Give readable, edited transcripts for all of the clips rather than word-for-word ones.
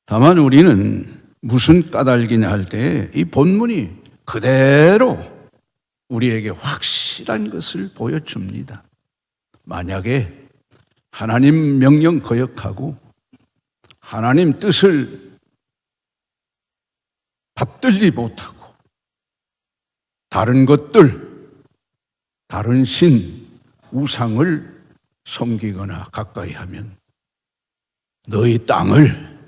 다만 우리는 무슨 까닭이냐 할 때 이 본문이 그대로 우리에게 확실한 것을 보여줍니다. 만약에 하나님 명령 거역하고 하나님 뜻을 받들지 못하고 다른 것들, 다른 신, 우상을 섬기거나 가까이 하면 너희 땅을,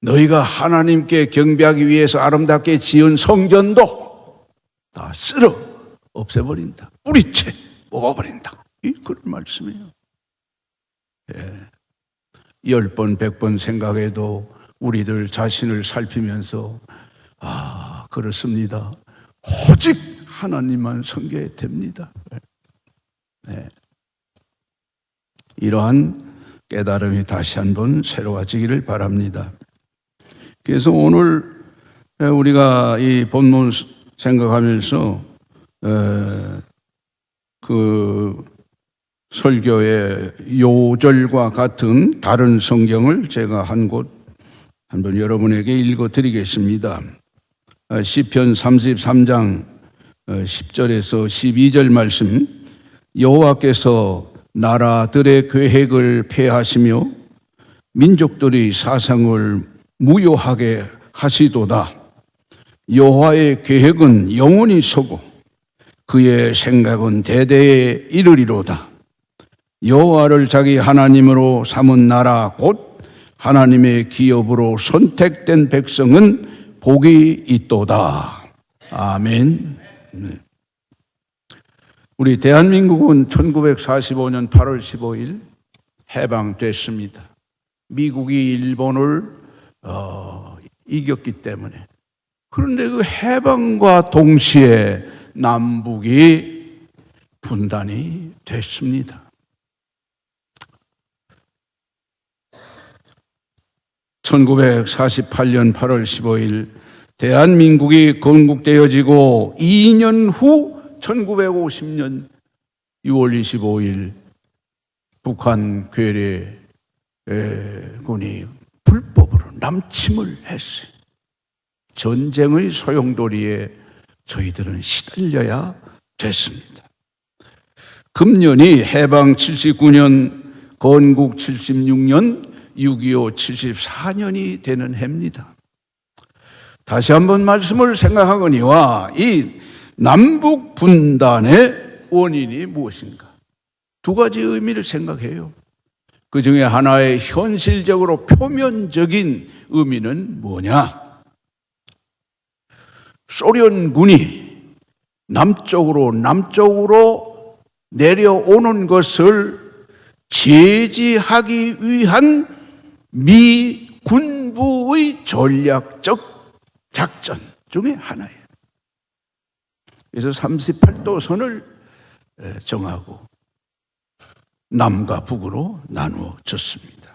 너희가 하나님께 경배하기 위해서 아름답게 지은 성전도 다 쓸어 없애버린다. 뿌리채 뽑아버린다. 이 그런 말씀이에요. 10번, 100번 생각해도 우리들 자신을 살피면서 그렇습니다. 오직 하나님만 섬겨야 됩니다. 이러한 깨달음이 다시 한번 새로워지기를 바랍니다. 그래서 오늘 우리가 이 본문 생각하면서 그 설교의 요절과 같은 다른 성경을 제가 한 곳 한번 여러분에게 읽어드리겠습니다. 시편 33장 10절에서 12절 말씀. 여호와께서 나라들의 계획을 폐하시며 민족들의 사상을 무효하게 하시도다. 여호와의 계획은 영원히 서고 그의 생각은 대대에 이르리로다. 여호와를 자기 하나님으로 삼은 나라 곧 하나님의 기업으로 선택된 백성은 복이 있도다. 아멘. 우리 대한민국은 1945년 8월 15일 해방됐습니다. 미국이 일본을 이겼기 때문에. 그런데 그 해방과 동시에 남북이 분단이 됐습니다. 1948년 8월 15일 대한민국이 건국되어지고 2년 후 1950년 6월 25일 북한 괴뢰군이 불법으로 남침을 했어요. 전쟁의 소용돌이에 저희들은 시달려야 됐습니다. 금년이 해방 79년, 건국 76년, 6.25 74년이 되는 해입니다. 다시 한번 말씀을 생각하거니와 이 남북 분단의 원인이 무엇인가? 두 가지 의미를 생각해요. 그 중에 하나의 현실적으로 표면적인 의미는 뭐냐? 소련군이 남쪽으로 내려오는 것을 제지하기 위한 미 군부의 전략적 작전 중에 하나예요. 그래서 38도선을 정하고 남과 북으로 나누어졌습니다.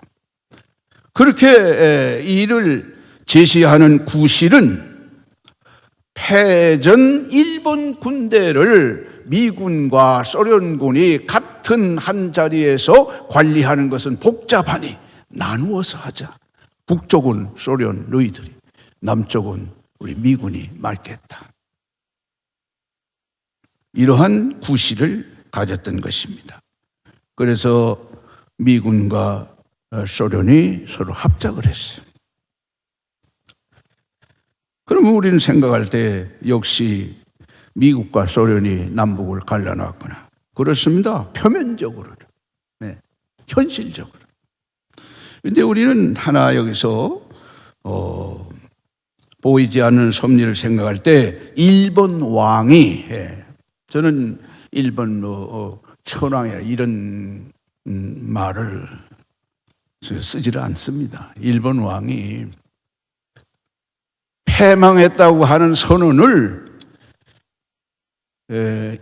그렇게 이를 제시하는 구실은 패전 일본 군대를 미군과 소련군이 같은 한 자리에서 관리하는 것은 복잡하니 나누어서 하자. 북쪽은 소련 너희들이, 남쪽은 우리 미군이 맡겠다. 이러한 구실을 가졌던 것입니다. 그래서 미군과 소련이 서로 합작을 했어요. 그러면 우리는 생각할 때 역시 미국과 소련이 남북을 갈라놨구나. 그렇습니다. 표면적으로는. 네. 현실적으로. 그런데 우리는 하나 여기서 보이지 않는 섭리를 생각할 때 일본 왕이 저는 일본 천황이라 이런 말을 쓰지를 않습니다. 일본 왕이 패망했다고 하는 선언을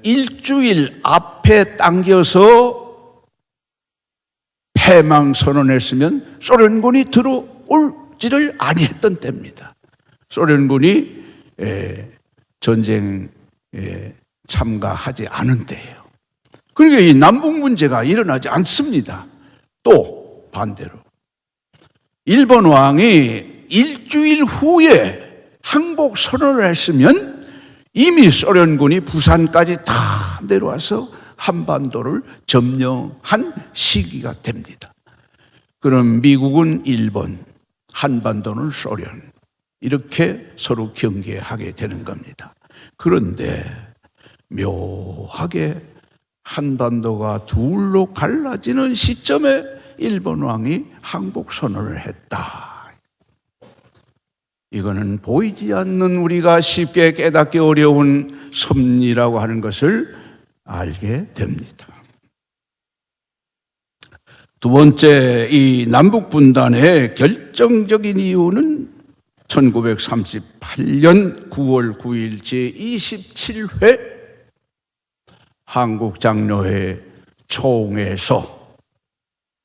일주일 앞에 당겨서 패망 선언했으면 소련군이 들어올지를 아니했던 때입니다. 소련군이 전쟁에 참가하지 않은 때예요. 그러니까 이 남북 문제가 일어나지 않습니다. 또 반대로 일본 왕이 일주일 후에 항복 선언을 했으면 이미 소련군이 부산까지 다 내려와서 한반도를 점령한 시기가 됩니다. 그럼 미국은 일본, 한반도는 소련, 이렇게 서로 경계하게 되는 겁니다. 그런데 묘하게 한반도가 둘로 갈라지는 시점에 일본 왕이 항복 선언을 했다. 이거는 보이지 않는 우리가 쉽게 깨닫기 어려운 섭리라고 하는 것을 알게 됩니다. 두 번째, 이 남북 분단의 결정적인 이유는 1938년 9월 9일 제27회 한국장로회 총회에서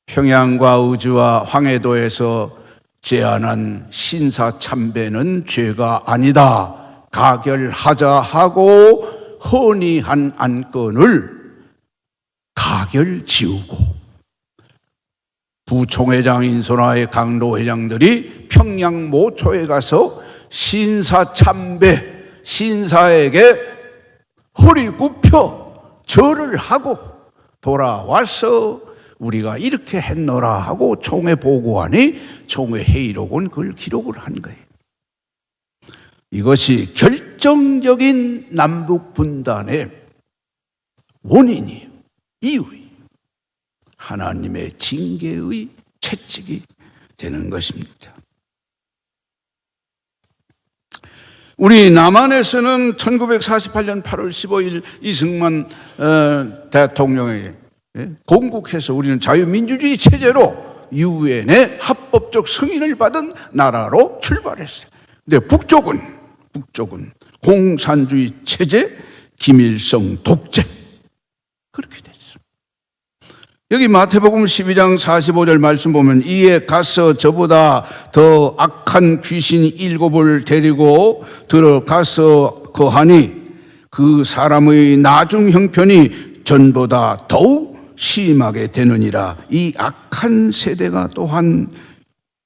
평양과 의주와 황해도에서 제안한 신사참배는 죄가 아니다, 가결하자 하고 헌의한 안건을 가결지우고 부총회장 인선화의 강로 회장들이 평양 모초에 가서 신사참배, 신사에게 허리 굽혀 절을 하고 돌아와서 우리가 이렇게 했노라 하고 총회 보고하니 총회 회의록은 그걸 기록을 한 거예요. 이것이 결정적인 남북 분단의 원인이에요. 이유예요. 하나님의 징계의 채찍이 되는 것입니다. 우리 남한에서는 1948년 8월 15일 이승만 대통령에게 공국해서 우리는 자유민주주의 체제로 유엔의 합법적 승인을 받은 나라로 출발했어요. 근데 북쪽은 공산주의 체제, 김일성 독재, 그렇게 됐어요. 여기 마태복음 12장 45절 말씀 보면 이에 가서 저보다 더 악한 귀신 7을 데리고 들어가서 거하니 그 사람의 나중 형편이 전보다 더욱 심하게 되느니라. 이 악한 세대가 또한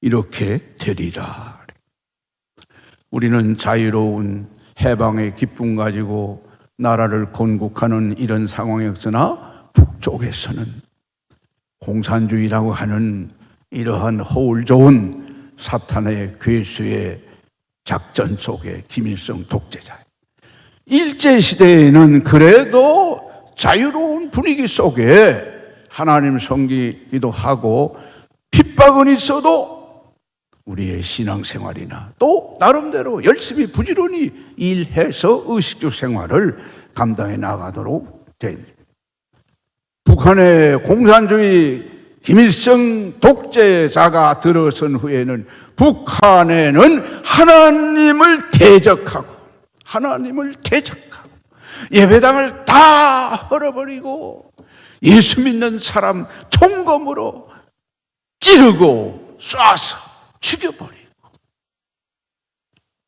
이렇게 되리라. 우리는 자유로운 해방의 기쁨 가지고 나라를 건국하는 이런 상황이었으나 북쪽에서는 공산주의라고 하는 이러한 허울 좋은 사탄의 괴수의 작전 속에 김일성 독재자, 일제시대에는 그래도 자유로운 분위기 속에 하나님 섬기기도 하고 핍박은 있어도 우리의 신앙생활이나 또 나름대로 열심히 부지런히 일해서 의식주 생활을 감당해 나가도록 됩니다. 북한의 공산주의 김일성 독재자가 들어선 후에는 북한에는 하나님을 대적하고 예배당을 다 헐어버리고 예수 믿는 사람 총검으로 찌르고 쏴서 죽여버리고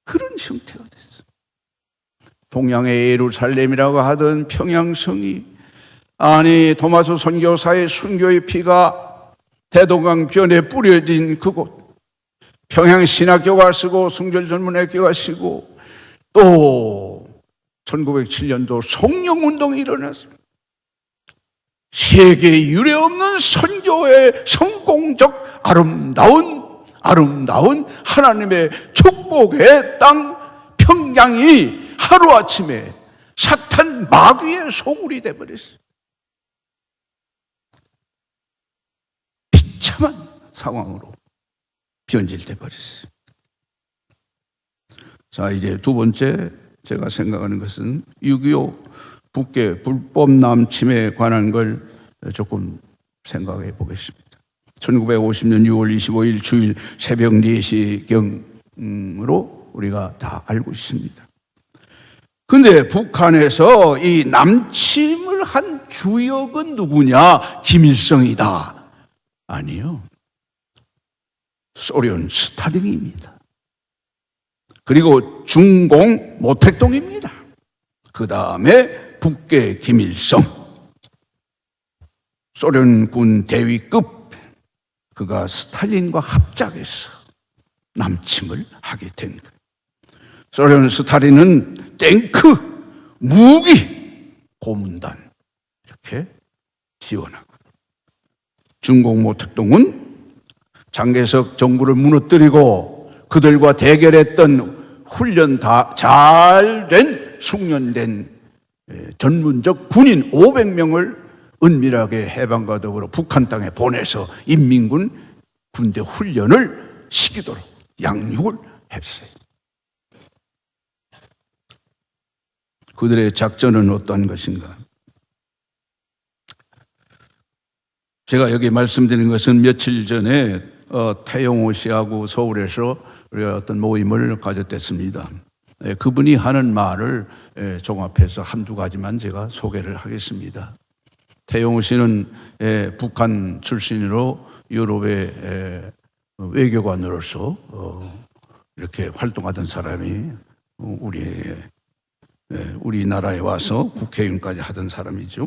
그런 형태가 됐어요. 동양의 예루살렘이라고 하던 평양성이 도마스 선교사의 순교의 피가 대동강변에 뿌려진 그곳, 평양신학교가 쓰고 숭절전문학교가 쓰고 또 1907년도 성령운동이 일어났습니다. 세계 유례없는 선교의 성공적 아름다운 하나님의 축복의 땅 평양이 하루아침에 사탄 마귀의 소굴이 되어버렸어요. 비참한 상황으로 변질돼 버렸어요. 자, 이제 두 번째 제가 생각하는 것은 6.25 북계 불법 남침에 관한 걸 조금 생각해 보겠습니다. 1950년 6월 25일 주일 새벽 4시경으로 우리가 다 알고 있습니다. 근데 북한에서 이 남침을 한 주역은 누구냐? 김일성이다. 아니요. 소련 스탈린입니다. 그리고 중공 모택동입니다. 그 다음에 북계 김일성, 소련군 대위급 그가 스탈린과 합작해서 남침을 하게 된 거예요. 소련 스탈린은 탱크, 무기, 고문단 이렇게 지원하고, 중공모 특동은 장개석 정부를 무너뜨리고 그들과 대결했던 훈련 다 잘된 숙련된 전문적 군인 500명을 은밀하게 해방과 더불어 북한 땅에 보내서 인민군 군대 훈련을 시키도록 양육을 했어요. 그들의 작전은 어떤 것인가? 제가 여기 말씀드린 것은 며칠 전에 태용호 씨하고 서울에서 우리가 어떤 모임을 가졌댔습니다. 그분이 하는 말을 종합해서 한두 가지만 제가 소개를 하겠습니다. 태용호 씨는 북한 출신으로 유럽의 외교관으로서 이렇게 활동하던 사람이 우리나라에 와서 국회의원까지 하던 사람이죠.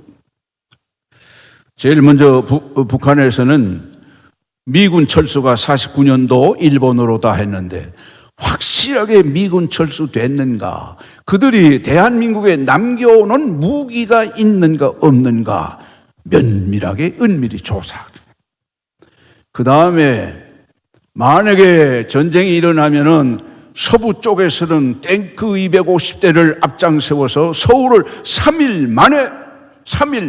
제일 먼저 북한에서는 미군 철수가 49년도 일본으로 다 했는데 확실하게 미군 철수됐는가, 그들이 대한민국에 남겨오는 무기가 있는가 없는가 면밀하게 은밀히 조사하고, 그 다음에 만약에 전쟁이 일어나면은 서부 쪽에서는 탱크 250대를 앞장세워서 서울을 3일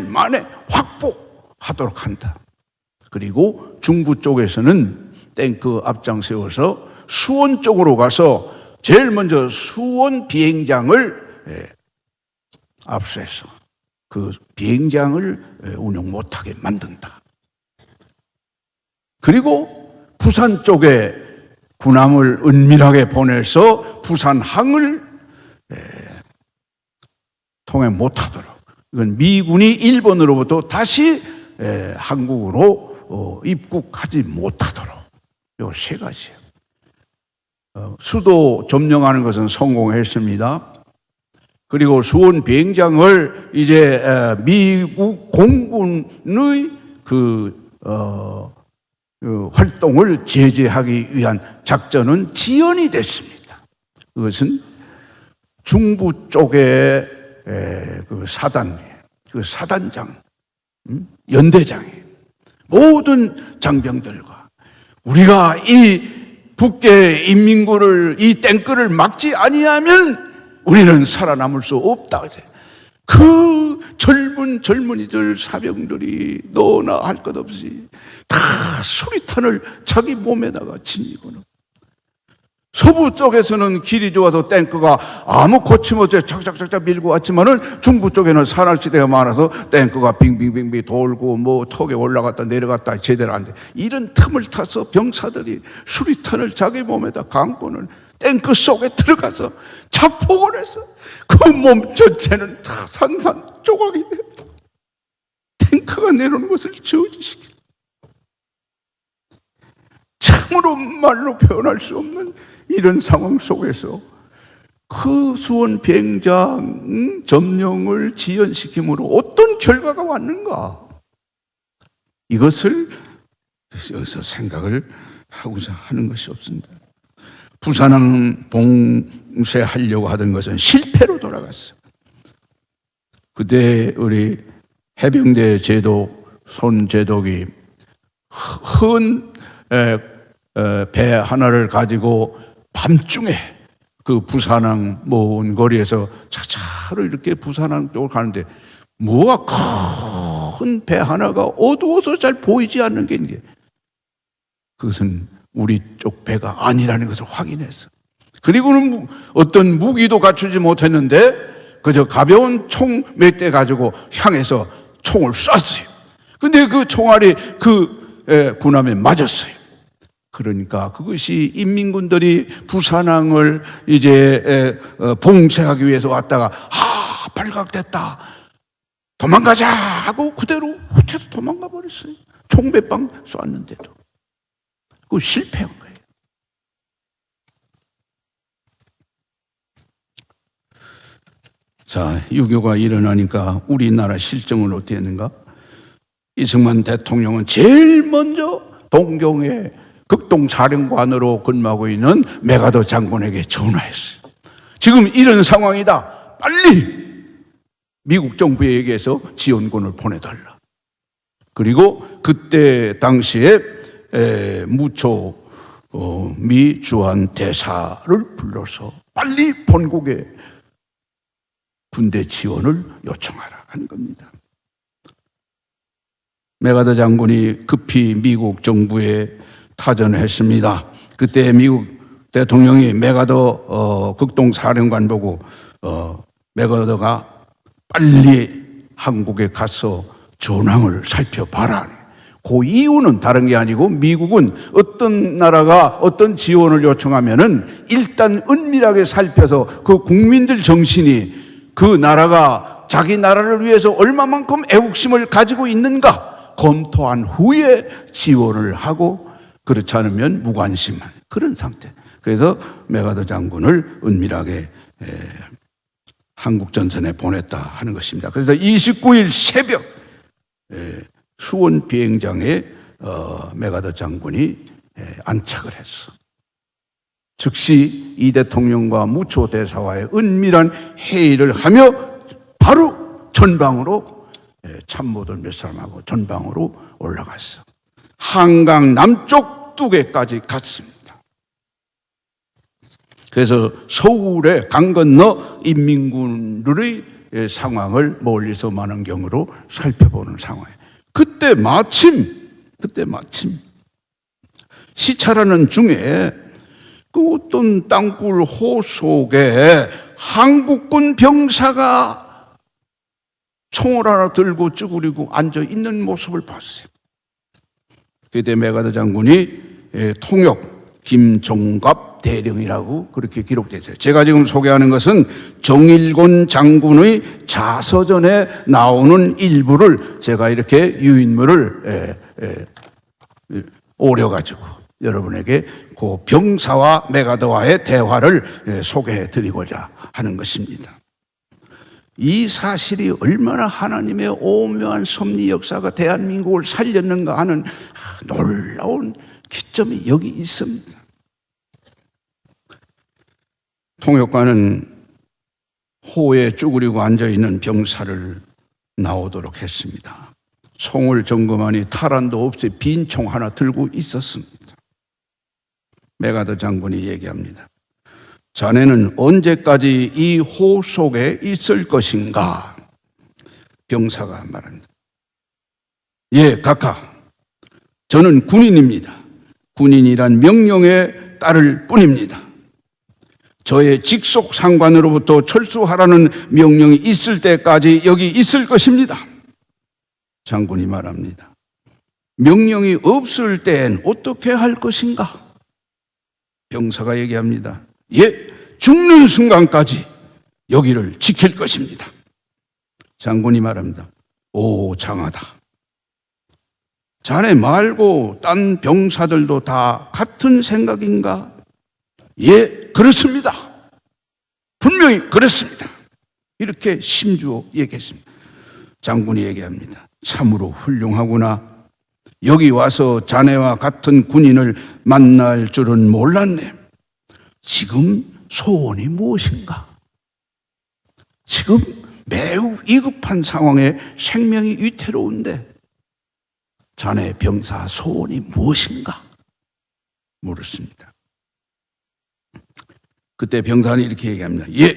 만에 확보하도록 한다. 그리고 중부 쪽에서는 탱크 앞장세워서 수원 쪽으로 가서 제일 먼저 수원 비행장을 압수해서 그 비행장을 운영 못하게 만든다. 그리고 부산 쪽에 군함을 은밀하게 보내서 부산항을 통행 못하도록, 이건 미군이 일본으로부터 다시 한국으로 입국하지 못하도록, 요 세 가지예요. 수도 점령하는 것은 성공했습니다. 그리고 수원 비행장을 이제 미국 공군의 활동을 제재하기 위한 작전은 지연이 됐습니다. 그것은 중부 쪽에 그 사단장, 연대장이 모든 장병들과 우리가 이 북계 인민군을, 이 탱크를 막지 아니하면 우리는 살아남을 수 없다. 그 젊은이들, 사병들이 너나 할 것 없이 다 수리탄을 자기 몸에다가 지니고는, 서부 쪽에서는 길이 좋아서 탱크가 아무 거침없이 착착착착 밀고 왔지만은 중부 쪽에는 산악지대가 많아서 탱크가 빙빙빙빙 돌고 뭐 턱에 올라갔다 내려갔다 제대로 안 돼. 이런 틈을 타서 병사들이 수리탄을 자기 몸에다 감고는 탱크 속에 들어가서 자폭을 해서 그 몸 전체는 다 산산조각이 돼. 탱크가 내려오는 것을 저지시키고, 참으로 말로 표현할 수 없는 이런 상황 속에서 그 수원 비행장 점령을 지연시킴으로 어떤 결과가 왔는가, 이것을 여기서 생각을 하고자 하는 것이 없습니다. 부산항 봉쇄하려고 하던 것은 실패로 돌아갔어요. 그때 우리 해병대 제독 손제독이 흔 배 하나를 가지고 밤중에 그 부산항 먼 거리에서 차차로 이렇게 부산항 쪽으로 가는데 뭐가 큰 배 하나가 어두워서 잘 보이지 않는 게 있는 게, 그것은 우리 쪽 배가 아니라는 것을 확인했어. 그리고는 어떤 무기도 갖추지 못했는데 그저 가벼운 총 몇 대 가지고 향해서 총을 쐈어요. 근데 그 총알이 그 군함에 맞았어요. 그러니까 그것이 인민군들이 부산항을 이제 봉쇄하기 위해서 왔다가 발각됐다, 도망가자 하고 그대로 후퇴해서 도망가 버렸어요. 총 몇 방 쐈는데도. 그거 실패한 거예요. 자, 유교가 일어나니까 우리나라 실정은 어떻게 했는가? 이승만 대통령은 제일 먼저 동경의 극동사령관으로 근무하고 있는 메가더 장군에게 전화했어요. 지금 이런 상황이다. 빨리 미국 정부에 얘기해서 지원군을 보내달라. 그리고 그때 당시에 무초 미 주한 대사를 불러서 빨리 본국에 군대 지원을 요청하라 하는 겁니다. 메가더 장군이 급히 미국 정부에 타전을 했습니다. 그때 미국 대통령이 메가더 극동사령관 보고 메가더가 빨리 한국에 가서 전황을 살펴봐라. 그 이유는 다른 게 아니고 미국은 어떤 나라가 어떤 지원을 요청하면은 일단 은밀하게 살펴서 그 국민들 정신이 그 나라가 자기 나라를 위해서 얼마만큼 애국심을 가지고 있는가 검토한 후에 지원을 하고 그렇지 않으면 무관심한 그런 상태. 그래서 메가더 장군을 은밀하게 한국 전선에 보냈다 하는 것입니다. 그래서 29일 새벽 수원 비행장에 메가더 장군이 안착을 했어. 즉시 이 대통령과 무초 대사와의 은밀한 회의를 하며 바로 전방으로 참모들 몇 사람하고 전방으로 올라갔어. 한강 남쪽 뚜개까지 갔습니다. 그래서 서울의 강 건너 인민군들의 상황을 멀리서 만원경으로 살펴보는 상황이에요. 그때 마침 시찰하는 중에 그 어떤 땅굴 호 속에 한국군 병사가 총을 하나 들고 쭈그리고 앉아 있는 모습을 봤어요. 그때 메가더 장군이 통역 김종갑 대령이라고 그렇게 기록되어 있어요. 제가 지금 소개하는 것은 정일곤 장군의 자서전에 나오는 일부를 제가 이렇게 유인물을 오려가지고 여러분에게 그 병사와 메가더와의 대화를 소개해 드리고자 하는 것입니다. 이 사실이 얼마나 하나님의 오묘한 섭리 역사가 대한민국을 살렸는가 하는 놀라운 기점이 여기 있습니다. 통역관은 호에 쭈그리고 앉아있는 병사를 나오도록 했습니다. 총을 점검하니 탈환도 없이 빈 총 하나 들고 있었습니다. 메가더 장군이 얘기합니다. 자네는 언제까지 이 호 속에 있을 것인가? 병사가 말합니다. 예, 각하. 저는 군인입니다. 군인이란 명령에 따를 뿐입니다. 저의 직속 상관으로부터 철수하라는 명령이 있을 때까지 여기 있을 것입니다. 장군이 말합니다. 명령이 없을 땐 어떻게 할 것인가? 병사가 얘기합니다. 예, 죽는 순간까지 여기를 지킬 것입니다. 장군이 말합니다. 오, 장하다. 자네 말고 딴 병사들도 다 같은 생각인가? 예, 그렇습니다. 분명히 그렇습니다. 이렇게 심주어 얘기했습니다. 장군이 얘기합니다. 참으로 훌륭하구나. 여기 와서 자네와 같은 군인을 만날 줄은 몰랐네. 지금 소원이 무엇인가? 지금 매우 위급한 상황에 생명이 위태로운데 자네 병사 소원이 무엇인가? 물었습니다. 그때 병사는 이렇게 얘기합니다. 예,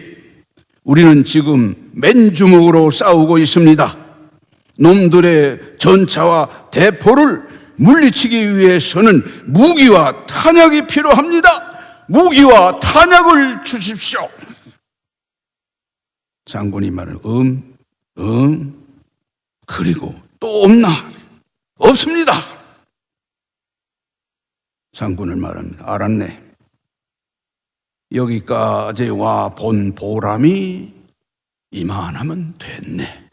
우리는 지금 맨주먹으로 싸우고 있습니다. 놈들의 전차와 대포를 물리치기 위해서는 무기와 탄약이 필요합니다. 무기와 탄약을 주십시오. 장군이 말은 그리고 또 없나? 없습니다. 장군은 말합니다. 알았네. 여기까지 와 본 보람이 이만하면 됐네.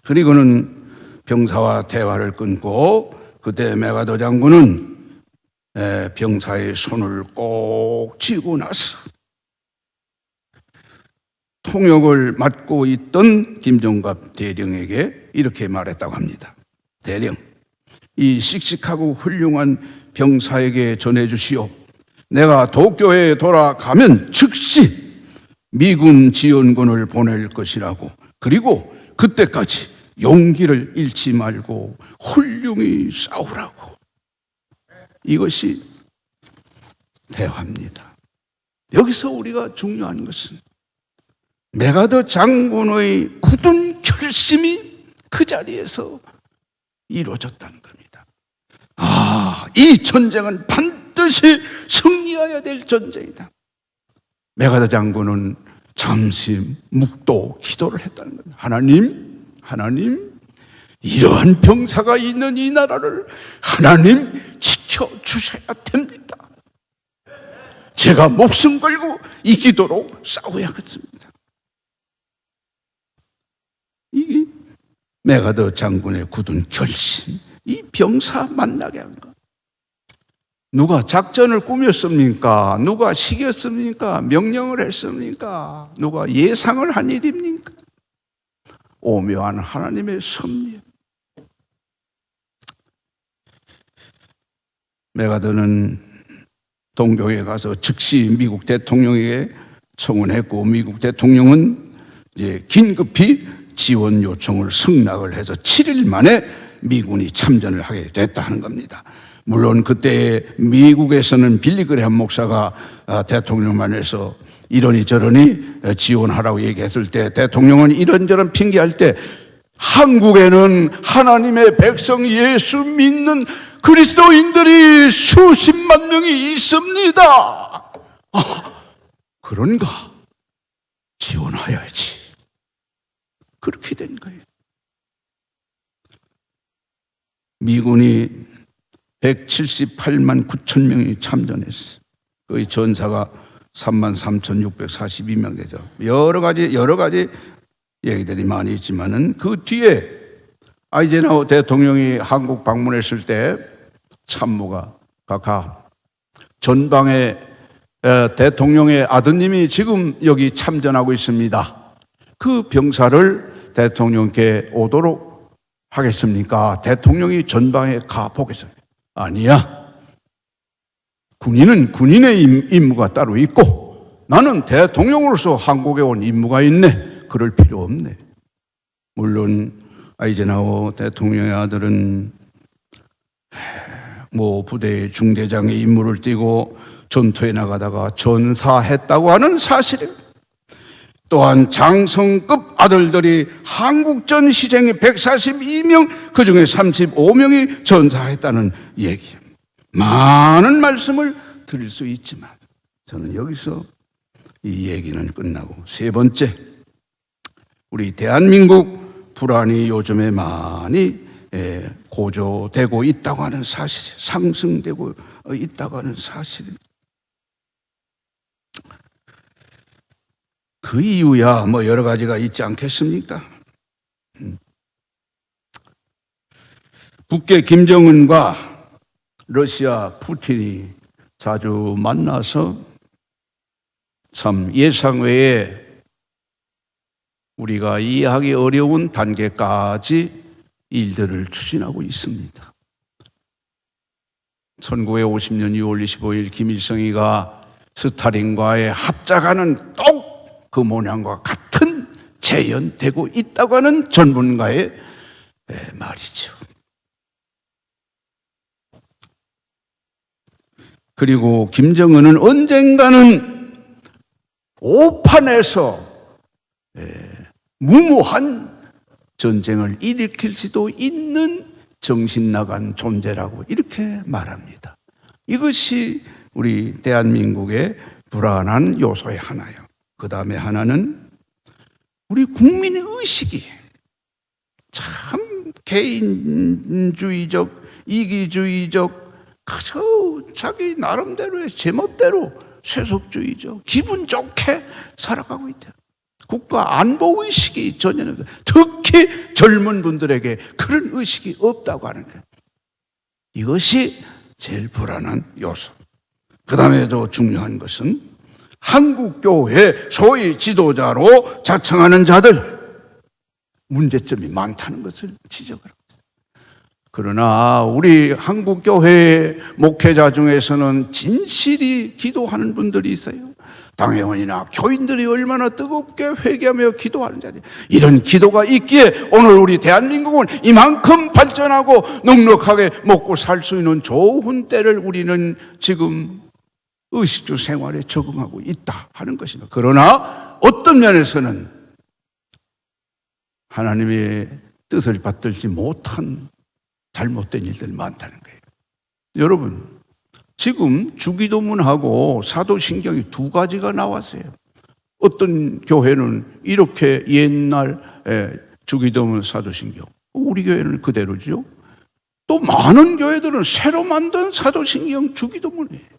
그리고는 병사와 대화를 끊고 그때 메가더 장군은 병사의 손을 꼭 쥐고 나서 통역을 맡고 있던 김종갑 대령에게 이렇게 말했다고 합니다. 대령, 이 씩씩하고 훌륭한 병사에게 전해주시오. 내가 도쿄에 돌아가면 즉시 미군 지원군을 보낼 것이라고. 그리고 그때까지 용기를 잃지 말고 훌륭히 싸우라고. 이것이 대화입니다. 여기서 우리가 중요한 것은 메가더 장군의 굳은 결심이 그 자리에서 이루어졌다는 겁니다. 이 전쟁은 반드시 승리해야 될 전쟁이다. 메가더 장군은 잠시 묵도 기도를 했다는 겁니다. 하나님, 이러한 병사가 있는 이 나라를 하나님 지켜주셔야 됩니다. 제가 목숨 걸고 이기도록 싸워야겠습니다. 이게 메가더 장군의 굳은 결심, 이 병사 만나게 한 것. 누가 작전을 꾸몄습니까? 누가 시켰습니까? 명령을 했습니까? 누가 예상을 한 일입니까? 오묘한 하나님의 섭리. 메가더는 동경에 가서 즉시 미국 대통령에게 청원했고, 미국 대통령은 이제 긴급히 지원 요청을 승낙을 해서 7일 만에 미군이 참전을 하게 됐다 하는 겁니다. 물론 그때 미국에서는 빌리그레함 목사가 대통령 만에서 이러니 저러니 지원하라고 얘기했을 때, 대통령은 이런저런 핑계할 때 한국에는 하나님의 백성 예수 믿는 그리스도인들이 수십만 명이 있습니다. 그런가? 지원해야지. 그렇게 된 거예요. 미군이 178만 9천 명이 참전했어요. 거의 전사가 33,642명 되죠. 여러 가지 얘기들이 많이 있지만은 그 뒤에 아이젠하워 대통령이 한국 방문했을 때 참모가 각하 전방에 대통령의 아드님이 지금 여기 참전하고 있습니다. 그 병사를 대통령께 오도록 하겠습니까? 대통령이 전방에 가 보겠습니다. 아니야. 군인은 군인의 임무가 따로 있고 나는 대통령으로서 한국에 온 임무가 있네. 그럴 필요 없네. 물론 아이젠하워 대통령의 아들은 부대의 중대장의 임무를 띠고 전투에 나가다가 전사했다고 하는 사실입니다. 또한 장성급 아들들이 한국전 희생의 142명, 그중에 35명이 전사했다는 얘기입니다. 많은 말씀을 드릴 수 있지만 저는 여기서 이 얘기는 끝나고, 세 번째, 우리 대한민국 불안이 요즘에 많이 고조되고 있다고 하는 사실, 상승되고 있다고 하는 사실. 그 이유야 여러 가지가 있지 않겠습니까? 북계 김정은과 러시아 푸틴이 자주 만나서 참 예상외에 우리가 이해하기 어려운 단계까지 일들을 추진하고 있습니다. 1950년 6월 25일 김일성이가 스탈린과의 합작하는 똑 그 모양과 같은 재현되고 있다고 하는 전문가의 말이죠. 그리고 김정은은 언젠가는 오판에서 무모한 전쟁을 일으킬지도 있는 정신나간 존재라고 이렇게 말합니다. 이것이 우리 대한민국의 불안한 요소의 하나예요. 그 다음에 하나는 우리 국민의 의식이 참 개인주의적, 이기주의적, 그저 자기 나름대로의 제멋대로 세속주의적, 기분 좋게 살아가고 있다. 국가 안보 의식이 전혀 없다. 특히 젊은 분들에게 그런 의식이 없다고 하는 거예요. 이것이 제일 불안한 요소. 그 다음에 더 중요한 것은 한국교회 소위 지도자로 자청하는 자들 문제점이 많다는 것을 지적을 합니다. 그러나 우리 한국교회 목회자 중에서는 진실이 기도하는 분들이 있어요. 당회원이나 교인들이 얼마나 뜨겁게 회개하며 기도하는지, 이런 기도가 있기에 오늘 우리 대한민국은 이만큼 발전하고 넉넉하게 먹고 살 수 있는 좋은 때를 우리는 지금 의식주 생활에 적응하고 있다 하는 것입니다. 그러나 어떤 면에서는 하나님의 뜻을 받들지 못한 잘못된 일들이 많다는 거예요. 여러분, 지금 주기도문하고 사도신경이 두 가지가 나왔어요. 어떤 교회는 이렇게 옛날 주기도문, 사도신경, 우리 교회는 그대로죠. 또 많은 교회들은 새로 만든 사도신경, 주기도문이에요.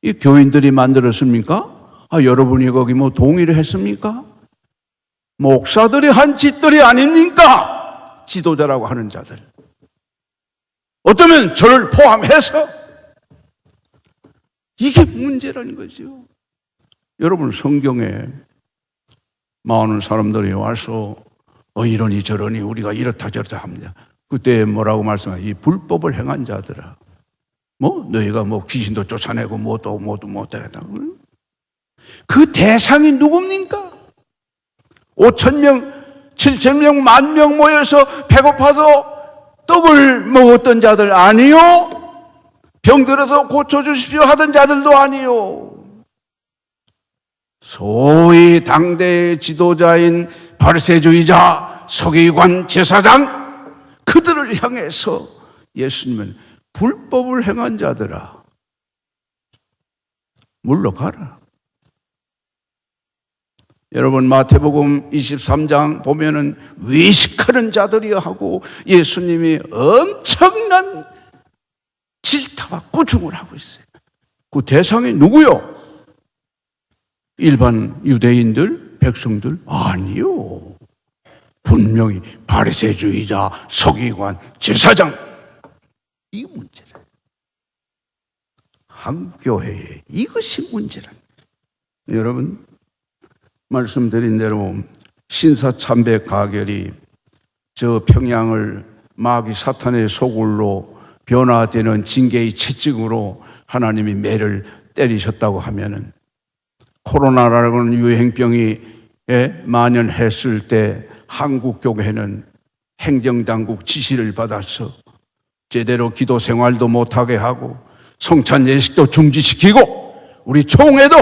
이 교인들이 만들었습니까? 여러분이 거기 뭐 동의를 했습니까? 목사들이 한 짓들이 아닙니까? 지도자라고 하는 자들. 어쩌면 저를 포함해서 이게 문제라는 거죠. 여러분, 성경에 많은 사람들이 와서 이러니 저러니 우리가 이렇다 저렇다 합니다. 그때 뭐라고 말씀해요? 이 불법을 행한 자들아, 너희가 귀신도 쫓아내고 뭐도 하다. 그 대상이 누굽니까? 5,000명, 7,000명, 10,000명 모여서 배고파서 떡을 먹었던 자들 아니요? 병들어서 고쳐주십시오 하던 자들도 아니요. 소위 당대의 지도자인 바리새주의자, 서기관, 제사장, 그들을 향해서 예수님은 불법을 행한 자들아, 물러가라. 여러분, 마태복음 23장 보면은 외식하는 자들이여 하고 예수님이 엄청난 질타와 꾸중을 하고 있어요. 그 대상이 누구요? 일반 유대인들, 백성들? 아니요. 분명히 바리새주의자, 서기관, 제사장. 이 문제라. 한국교회에 이것이 문제라. 여러분, 말씀드린 대로 신사참배 가결이 저 평양을 마귀 사탄의 소굴로 변화되는 징계의 채찍으로 하나님이 매를 때리셨다고 하면은, 코로나라는 유행병이 만연했을 때 한국 교회는 행정당국 지시를 받아서 제대로 기도 생활도 못하게 하고 성찬 예식도 중지시키고 우리 총회도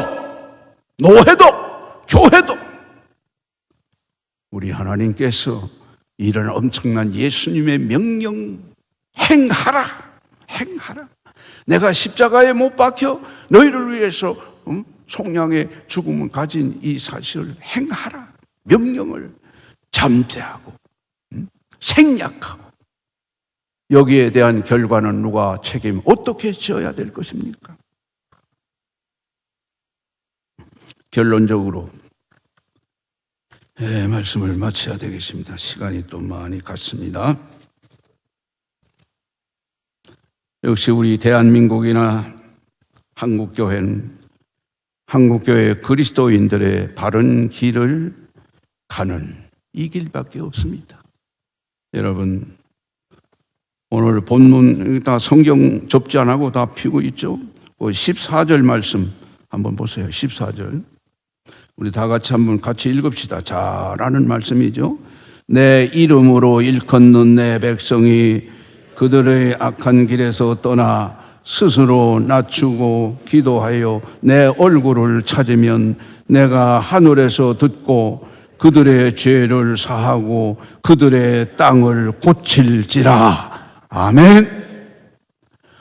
노회도 교회도 우리 하나님께서 이런 엄청난 예수님의 명령 행하라. 내가 십자가에 못 박혀 너희를 위해서 속량의 죽음을 가진 이 사실을 행하라. 명령을 잠재하고 생략하고, 여기에 대한 결과는 누가 책임 어떻게 져야 될 것입니까? 결론적으로 말씀을 마쳐야 되겠습니다. 시간이 또 많이 갔습니다. 역시 우리 대한민국이나 한국교회는 한국교회 그리스도인들의 바른 길을 가는 이 길밖에 없습니다. 여러분, 오늘 본문 다 성경 접지 안 하고 다 피고 있죠. 14절 말씀 한번 보세요. 14절 우리 다 같이 한번 같이 읽읍시다. 잘하는 말씀이죠. 내 이름으로 일컫는 내 백성이 그들의 악한 길에서 떠나 스스로 낮추고 기도하여 내 얼굴을 찾으면 내가 하늘에서 듣고 그들의 죄를 사하고 그들의 땅을 고칠지라. 아멘.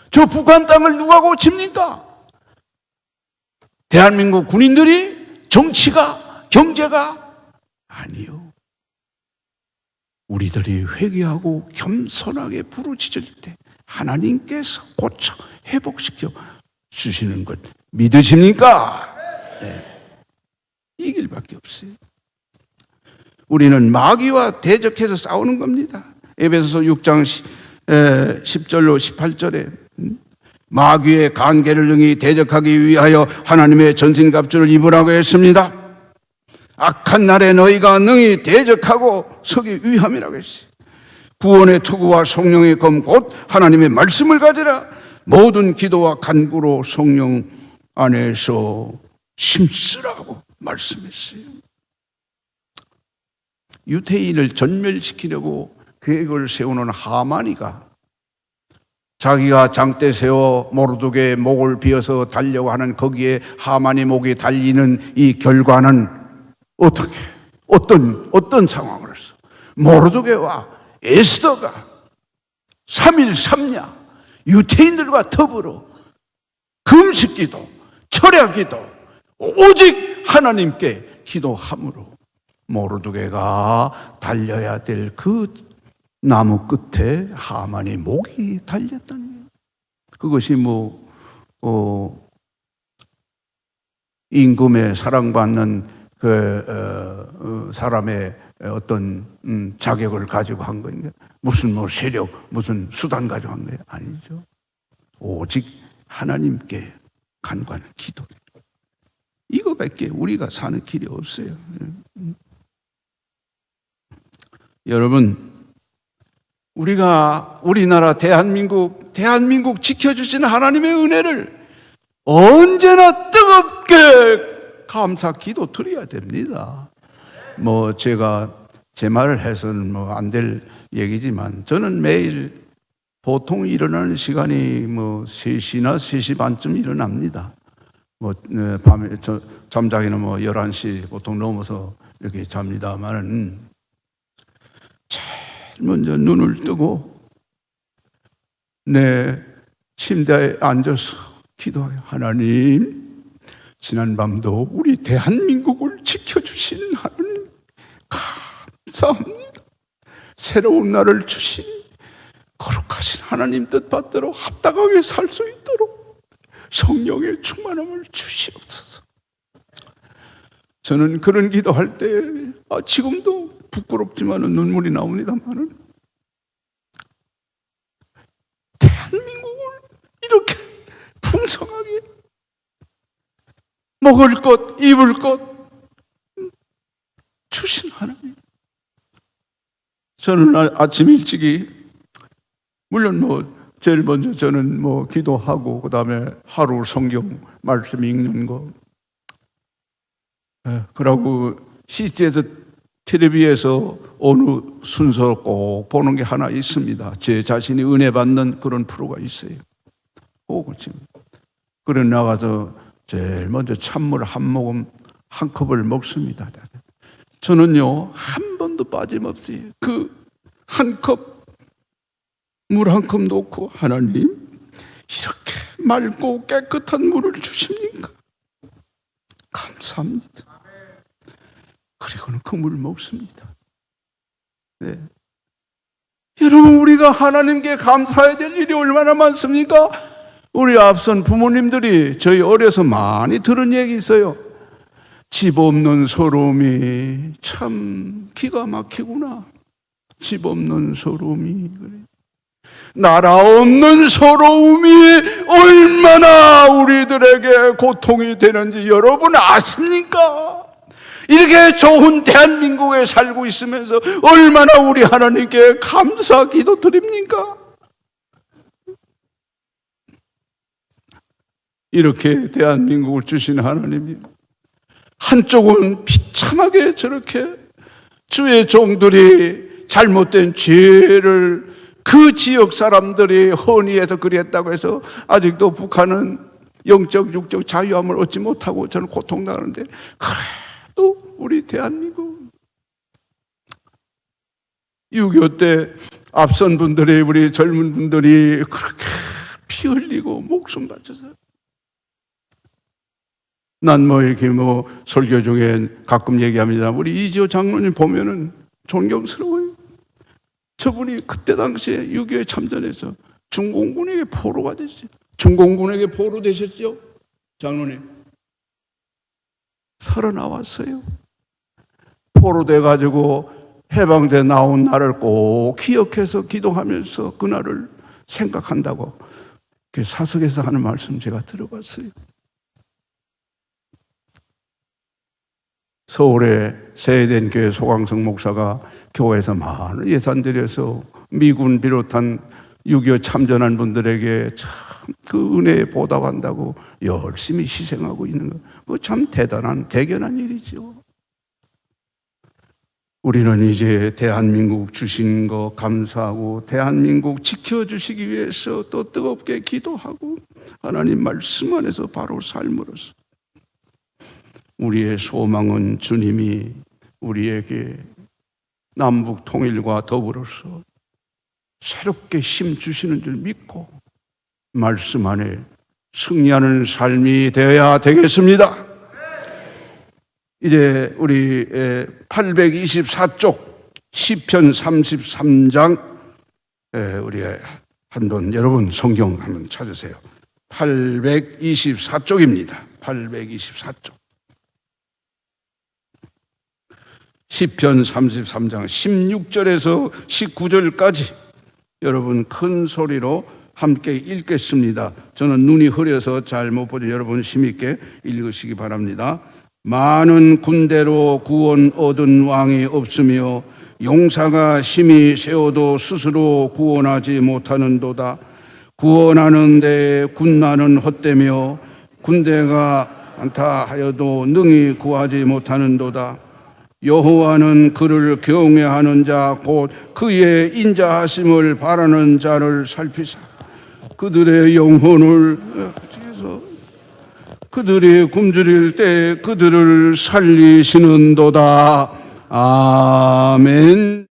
저 북한 땅을 누가 고칩니까? 대한민국 군인들이? 정치가? 경제가? 아니요. 우리들이 회개하고 겸손하게 부르짖을 때 하나님께서 고쳐 회복시켜 주시는 것 믿으십니까? 네. 이 길밖에 없어요. 우리는 마귀와 대적해서 싸우는 겁니다. 에베소서 6장 10절로 18절에 마귀의 간계를 능히 대적하기 위하여 하나님의 전신갑주를 입으라고 했습니다. 악한 날에 너희가 능히 대적하고 서기 위함이라고 했어요. 구원의 투구와 성령의 검 곧 하나님의 말씀을 가지라. 모든 기도와 간구로 성령 안에서 힘쓰라고 말씀했어요. 유대인을 전멸시키려고 계획을 세우는 하만이가 자기가 장대 세워 모르드게의 목을 베어서 달려고 하는 거기에 하만이 목이 달리는 이 결과는 어떻게 어떤 상황을 했어? 모르드게와 에스더가 3일 3야 유대인들과 더불어 금식기도 철야기도 오직 하나님께 기도함으로 모르드게가 달려야 될 그 나무 끝에 하만이 목이 달렸다는 거예요. 그것이 임금의 사랑받는 사람의 어떤 자격을 가지고 한 거니까 무슨 세력, 무슨 수단 가지고 한 거예요? 아니죠. 오직 하나님께 간구하는 기도. 이거밖에 우리가 사는 길이 없어요. 여러분, 우리나라 대한민국 지켜주신 하나님의 은혜를 언제나 뜨겁게 감사 기도 드려야 됩니다. 제가 제 말을 해서는 안 될 얘기지만 저는 매일 보통 일어나는 시간이 3시나 3시 반쯤 일어납니다. 밤에 잠자기는 11시 보통 넘어서 이렇게 잡니다만은 제일 먼저 눈을 뜨고 내 침대에 앉아서 기도해요. 하나님, 지난밤도 우리 대한민국을 지켜주신 하나님 감사합니다. 새로운 날을 주신 거룩하신 하나님 뜻받대로 합당하게 살 수 있도록 성령의 충만함을 주시옵소서. 저는 그런 기도할 때 지금도 부끄럽지만은 눈물이 나옵니다만은 대한민국을 이렇게 풍성하게 먹을 것, 입을 것 주신 하나님. 저는 아침 일찍이 물론 제일 먼저 저는 기도하고 그다음에 하루 성경 말씀 읽는 거. 그러고 CG에서 텔레비에서 어느 순서 꼭 보는 게 하나 있습니다. 제 자신이 은혜 받는 그런 프로가 있어요. 그래 나가서 제일 먼저 찬물 한 모금 한 컵을 먹습니다. 저는요 한 번도 빠짐없이 그 한 컵 물 한 컵 놓고 하나님 이렇게 맑고 깨끗한 물을 주십니까? 감사합니다. 그리고는 그 물을 먹습니다. 네. 여러분, 우리가 하나님께 감사해야 될 일이 얼마나 많습니까? 우리 앞선 부모님들이 저희 어려서 많이 들은 얘기 있어요. 집 없는 서러움이 참 기가 막히구나. 집 없는 서러움이 그래. 나라 없는 서러움이 얼마나 우리들에게 고통이 되는지 여러분 아십니까? 이렇게 좋은 대한민국에 살고 있으면서 얼마나 우리 하나님께 감사 기도 드립니까? 이렇게 대한민국을 주신 하나님이 한쪽은 비참하게 저렇게 주의 종들이 잘못된 죄를 그 지역 사람들이 헌의해서 그랬다고 해서 아직도 북한은 영적 육적 자유함을 얻지 못하고 저는 고통당하는데, 그래도 우리 대한민국 6.25 때 앞선 분들이, 우리 젊은 분들이 그렇게 피 흘리고 목숨 바쳐서, 난 이렇게 설교 중에 가끔 얘기합니다. 우리 이지호 장로님 보면은 존경스러워요. 저분이 그때 당시에 6.25에 참전해서 중공군에게 포로가 됐어요. 중공군에게 포로 되셨죠? 장로님. 살아나왔어요. 포로돼가지고 해방돼 나온 날을 꼭 기억해서 기도하면서 그날을 생각한다고 사석에서 하는 말씀 제가 들어봤어요. 서울의 세된 교회 소강성 목사가 교회에서 많은 예산 들여서 미군 비롯한 6.25 참전한 분들에게 참 그 은혜에 보답한다고 열심히 희생하고 있는 거, 그거 참 대단한 대견한 일이죠. 우리는 이제 대한민국 주신 거 감사하고 대한민국 지켜주시기 위해서 또 뜨겁게 기도하고 하나님 말씀 안에서 바로 삶으로써 우리의 소망은 주님이 우리에게 남북 통일과 더불어서 새롭게 힘 주시는 줄 믿고 말씀 안에 승리하는 삶이 되어야 되겠습니다. 이제 우리 824쪽 시편 33장 우리 한번 여러분 성경 한번 찾으세요. 824쪽입니다. 824쪽. 시편 33장 16절에서 19절까지 여러분 큰 소리로 함께 읽겠습니다. 저는 눈이 흐려서 잘 못 보죠. 여러분 힘있게 읽으시기 바랍니다. 많은 군대로 구원 얻은 왕이 없으며 용사가 심히 세워도 스스로 구원하지 못하는도다. 구원하는 데 군나는 헛되며 군대가 많다 하여도 능히 구하지 못하는도다. 여호와는 그를 경외하는 자 곧 그의 인자하심을 바라는 자를 살피사 그들의 영혼을 그들이 굶주릴 때 그들을 살리시는도다. 아멘.